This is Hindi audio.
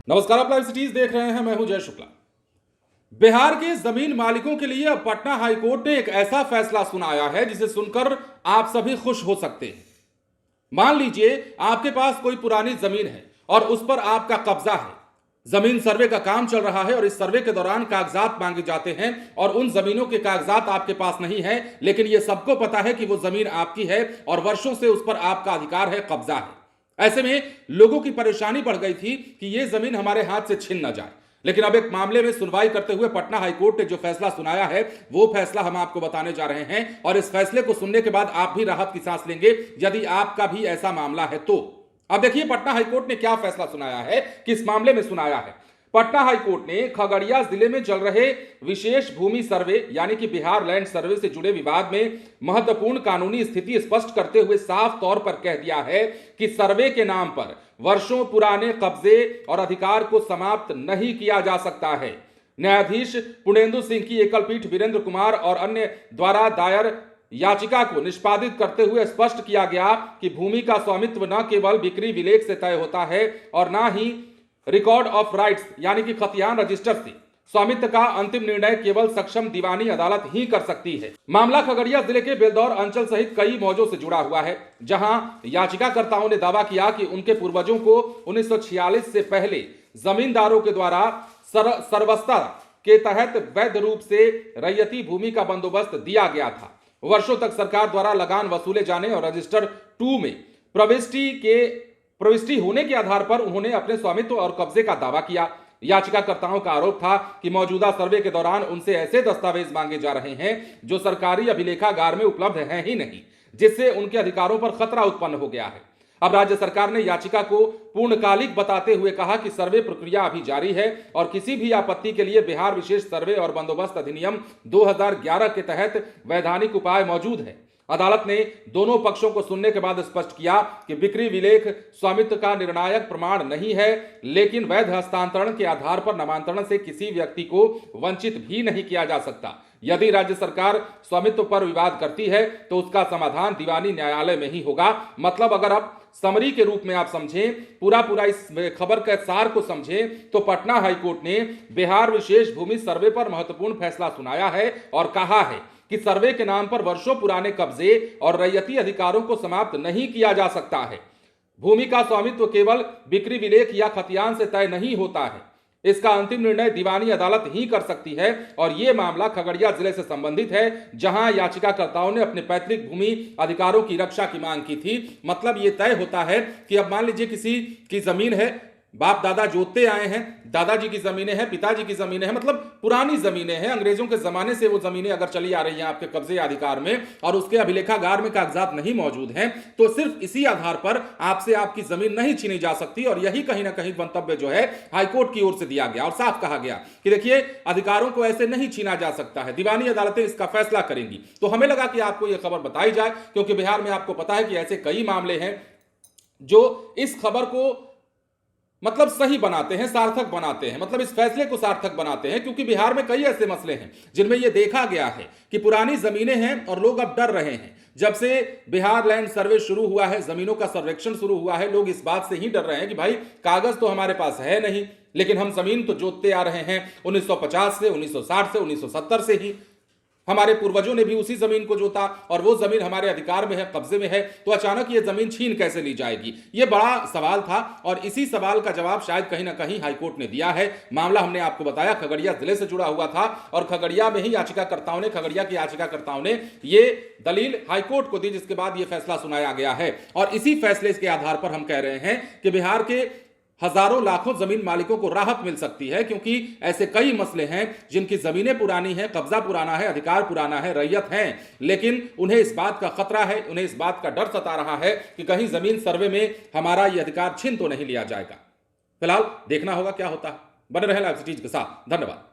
नमस्कार, आप लाइव सिटीज देख रहे हैं। मैं हूं जय शुक्ला। बिहार के जमीन मालिकों के लिए अब पटना हाईकोर्ट ने एक ऐसा फैसला सुनाया है जिसे सुनकर आप सभी खुश हो सकते हैं। मान लीजिए आपके पास कोई पुरानी जमीन है और उस पर आपका कब्जा है। जमीन सर्वे का काम चल रहा है और इस सर्वे के दौरान कागजात मांगे जाते हैं और उन जमीनों के कागजात आपके पास नहीं है, लेकिन यह सबको पता है कि वो जमीन आपकी है और वर्षों से उस पर आपका अधिकार है, कब्जा है। ऐसे में लोगों की परेशानी बढ़ गई थी कि यह जमीन हमारे हाथ से छिन न जाए। लेकिन अब एक मामले में सुनवाई करते हुए पटना हाईकोर्ट ने जो फैसला सुनाया है वो फैसला हम आपको बताने जा रहे हैं और इस फैसले को सुनने के बाद आप भी राहत की सांस लेंगे यदि आपका भी ऐसा मामला है तो। अब देखिए पटना हाईकोर्ट ने क्या फैसला सुनाया है, किस मामले में सुनाया है। पटना हाईकोर्ट ने खगड़िया जिले में चल रहे विशेष भूमि सर्वे यानी कि बिहार लैंड सर्वे से जुड़े विवाद में महत्वपूर्ण कानूनी स्थिति स्पष्ट करते हुए साफ तौर पर कह दिया है कि सर्वे के नाम पर वर्षों पुराने कब्जे और अधिकार को समाप्त नहीं किया जा सकता है। न्यायाधीश पुर्णेंदु सिंह की एकल पीठ वीरेंद्र कुमार और अन्य द्वारा दायर याचिका को निष्पादित करते हुए स्पष्ट किया गया कि भूमि का स्वामित्व न केवल बिक्री विलेख से तय होता है और न ही रिकॉर्ड ऑफ राइट्स यानी कि खतियान रजिस्टर से। स्वामित्व का अंतिम निर्णय केवल सक्षम दीवानी अदालत ही कर सकती है। मामला खगड़िया जिले के बेलदौर अंचल सहित कई मौजों से जुड़ा हुआ है, जहां याचिकाकर्ताओं ने दावा किया कि उनके पूर्वजों को 1946 से पहले जमींदारों के द्वारा सर्वस्ता के तहत वैध रूप से रैयती भूमि का बंदोबस्त दिया गया था। वर्षों तक सरकार द्वारा लगान वसूले जाने और रजिस्टर 2 में प्रविष्टि होने के आधार पर उन्होंने अपने स्वामित्व और कब्जे का दावा किया। याचिकाकर्ताओं का आरोप था कि मौजूदा सर्वे के दौरान उनसे ऐसे दस्तावेज मांगे जा रहे हैं जो सरकारी अभिलेखागार में उपलब्ध हैं ही नहीं, जिससे उनके अधिकारों पर खतरा उत्पन्न हो गया है। अब राज्य सरकार ने याचिका को पूर्णकालिक बताते हुए कहा कि सर्वे प्रक्रिया अभी जारी है और किसी भी आपत्ति के लिए बिहार विशेष सर्वे और बंदोबस्त अधिनियम 2011 के तहत वैधानिक उपाय मौजूद है। अदालत ने दोनों पक्षों को सुनने के बाद स्पष्ट किया कि बिक्री विलेख स्वामित्व का निर्णायक प्रमाण नहीं है, लेकिन वैध हस्तांतरण के आधार पर नामांतरण से किसी व्यक्ति को वंचित भी नहीं किया जा सकता। यदि राज्य सरकार स्वामित्व पर विवाद करती है तो उसका समाधान दीवानी न्यायालय में ही होगा। मतलब अगर आप समरी के रूप में आप समझें, पूरा इस खबर के सार को समझें तो पटना हाईकोर्ट ने बिहार विशेष भूमि सर्वे पर महत्वपूर्ण फैसला सुनाया है और कहा है कि सर्वे के नाम पर वर्षों पुराने कब्जे और रैयती अधिकारों को समाप्त नहीं किया जा सकता है। भूमि का स्वामित्व केवल बिक्री विलेख या खतियान से तय नहीं होता है। इसका अंतिम निर्णय दीवानी अदालत ही कर सकती है और यह मामला खगड़िया जिले से संबंधित है, जहां याचिकाकर्ताओं ने अपने पैतृक भूमि अधिकारों की रक्षा की मांग की थी। मतलब यह तय होता है कि अब मान लीजिए किसी की जमीन है, बाप दादा जोतते आए हैं, दादाजी की जमीनें हैं, पिताजी की जमीनें हैं, मतलब पुरानी जमीनें हैं, अंग्रेजों के जमाने से वो जमीनें अगर चली आ रही हैं आपके कब्जे अधिकार में और उसके अभिलेखागार में कागजात नहीं मौजूद हैं, तो सिर्फ इसी आधार पर आपसे आपकी जमीन नहीं छीनी जा सकती। और यही कहीं ना कहीं मंतव्य जो है हाईकोर्ट की ओर से दिया गया और साफ कहा गया कि देखिए अधिकारों को ऐसे नहीं छीना जा सकता है, दीवानी अदालतें इसका फैसला करेंगी। तो हमें लगा कि आपको यह खबर बताई जाए, क्योंकि बिहार में आपको पता है कि ऐसे कई मामले हैं जो इस खबर को मतलब सही बनाते हैं, सार्थक बनाते हैं, मतलब इस फैसले को सार्थक बनाते हैं। क्योंकि बिहार में कई ऐसे मसले हैं जिनमें यह देखा गया है कि पुरानी जमीनें हैं और लोग अब डर रहे हैं। जब से बिहार लैंड सर्वे शुरू हुआ है, जमीनों का सर्वेक्षण शुरू हुआ है, लोग इस बात से ही डर रहे हैं कि भाई कागज तो हमारे पास है नहीं, लेकिन हम जमीन तो जोतते आ रहे हैं 1950 से, 1960 से, 1970 से ही। हमारे पूर्वजों ने भी उसी जमीन को जोता और वो जमीन हमारे अधिकार में है, कब्जे में है, तो अचानक ये जमीन छीन कैसे ली जाएगी? ये बड़ा सवाल था और इसी सवाल का जवाब शायद कहीं ना कहीं हाईकोर्ट ने दिया है। मामला हमने आपको बताया खगड़िया जिले से जुड़ा हुआ था और खगड़िया में ही खगड़िया के याचिकाकर्ताओं ने ये दलील हाईकोर्ट को दी, जिसके बाद ये फैसला सुनाया गया है। और इसी फैसले के आधार पर हम कह रहे हैं कि बिहार के हजारों लाखों जमीन मालिकों को राहत मिल सकती है, क्योंकि ऐसे कई मसले हैं जिनकी जमीनें पुरानी हैं, कब्जा पुराना है, अधिकार पुराना है, रैयत हैं, लेकिन उन्हें इस बात का खतरा है, उन्हें इस बात का डर सता रहा है कि कहीं जमीन सर्वे में हमारा यह अधिकार छीन तो नहीं लिया जाएगा। फिलहाल देखना होगा क्या होता है। बने रहे लाइव सिटीज के साथ। धन्यवाद।